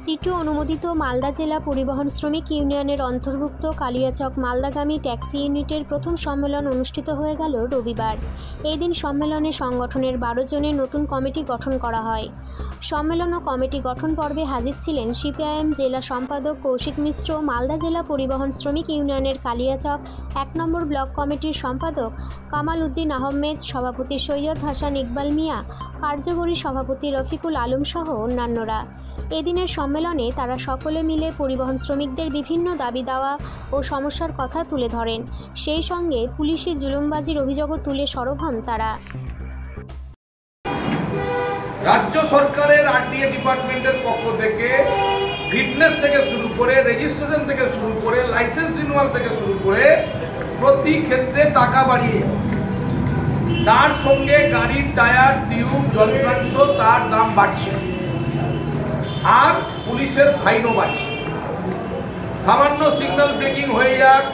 সিটু অনুমোদিত মালদা জেলা পরিবহন শ্রমিক ইউনিয়নের অন্তর্ভুক্ত কালিয়াচক মালদাগামী ট্যাক্সি ইউনিটের প্রথম সম্মেলন অনুষ্ঠিত হয়ে গেল রবিবার। এই দিন সম্মেলনে সংগঠনের 12 জনের নতুন কমিটি গঠন করা হয়। সম্মেলন ও কমিটি গঠন পর্বে হাজির ছিলেন সিপিআইএম জেলা সম্পাদক কৌশিক মিশ্র, মালদা জেলা পরিবহন শ্রমিক ইউনিয়নের কালিয়াচক 1 নম্বর ব্লক কমিটির সম্পাদক কামাল উদ্দিন আহমেদ, সভাপতি সৈয়দ হাসান ইকবাল মিয়া, কার্যকরী সভাপতি রফিকুল আলম সহ অন্যান্যরা। এদিনের সম্মেলনে তারা সকলে মিলে পরিবহন শ্রমিকদের বিভিন্ন দাবি দাওয়া ও সমস্যার কথা তুলে ধরেন। সেই সঙ্গে পুলিশি জুলুমবাজির অভিযোগও তুলে সরব হন তারা। রাজ্য সরকারের আরটিএ ডিপার্টমেন্টের পক্ষ থেকে ফিটনেস থেকে শুরু করে রেজিস্ট্রেশন থেকে শুরু করে লাইসেন্স রিনিউয়াল থেকে শুরু করে প্রতি ক্ষেত্রে টাকা বাড়িয়ে, তার সঙ্গে গাড়ির টায়ার, টিউব, যন্ত্রাংশ তার দাম বাড়ছে, আর পুলিশের ফাইনও বাড়ছে। সামান্য সিগন্যাল ব্রেকিং হয়ে যাক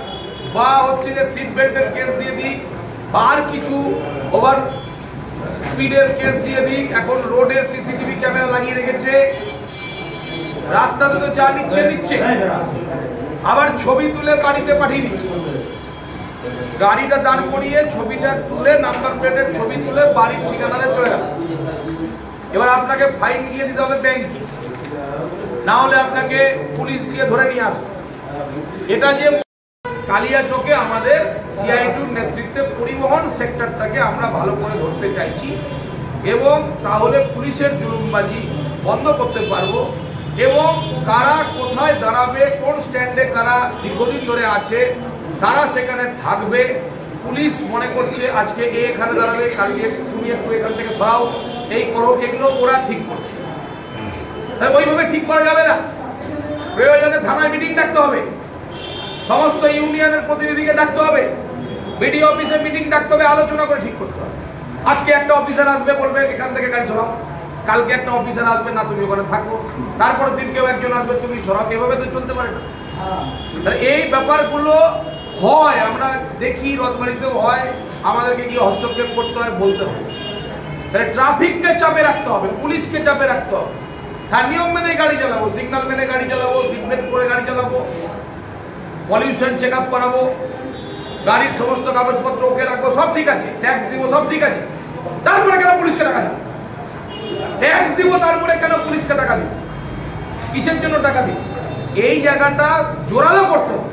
বা হচ্ছে যে সিট বেল্টের কেস দিয়ে দিক বা আর কিছু ওভার স্পিডের কেস দিয়ে দিক, এখন রোডে সিসিটিভি ক্যামেরা লাগিয়ে রেখেছে, রাস্তাতে তো যা নিচ্ছে, আবার ছবি তুলে বাড়িতে পাঠিয়ে দিচ্ছে। গাড়িটা দাঁড় করিয়ে ছবিটা তুলে নাম্বার প্লেটের ছবি তুলে বাড়ির ঠিকানাতে চলে গেল। এবার আপনাকে ফাইন দিয়ে দিতে হবে ব্যাংকে, না হলে আপনাকে পুলিশ দিয়ে ধরে নিয়ে আসবে। এটা যে কালিয়াচকে আমাদের সিআইটির নেতৃত্বে পরিবহন সেক্টরটাকে আমরা ভালো করে ধরতে চাইছি এবং তাহলে পুলিশের জুলুমবাজি বন্ধ করতে পারবো এবং কারা কোথায় দাঁড়াবে, কোন স্ট্যান্ডে কারা দীর্ঘদিন ধরে আছে তারা সেখানে থাকবে। পুলিশ মনে করছে আজকে এখানে দাঁড়াবে, কালকে তুমি একটু এখান থেকে সরাও, এই করো, এগুলো ওরা ঠিক করছে। ওইভাবে ঠিক করা যাবে না। প্রয়োজনে থানায় মিটিং ডাকতে হবে, সমস্ত ইউনিয়নের প্রতিনিধিকে ডাকতে হবে, বিডিও অফিসে মিটিং ডাকতে হবে, আলোচনা করে ঠিক করতে হবে। আজকে একটা অফিসার আসবে, বলবে এখান থেকে গাড়ি সরাও, কালকে একটা অফিসার আসবে, না তুমি ওখানে থাকো, তারপরের দিন কেউ একজন আসবে, তুমি সরাও। এভাবে তো চলতে পারে না। এই ব্যাপারগুলো হয়, আমরা দেখি রথবাড়িতেও হয়, আমাদেরকে গিয়ে হস্তক্ষেপ করতে হয়, বলতে হবে। ট্রাফিককে চাপে রাখতে হবে, পুলিশকে চাপে রাখতে হবে। হ্যাঁ, নিয়ম মেনে গাড়ি চালাবো, সিগন্যাল মেনে গাড়ি চালাবো, সিট বেল্ট পরে গাড়ি চালাবো, পলিউশন চেক আপ করাবো, গাড়ির সমস্ত কাগজপত্র ওকে রাখবো, সব ঠিক আছে, ট্যাক্স দিব, সব ঠিক আছে। তারপরে কেন পুলিশকে টাকা দিব? ট্যাক্স দিব, তারপরে কেন পুলিশকে টাকা দিব? কিসের জন্য টাকা দিব? এই জায়গাটা জোরালো করতে হবে।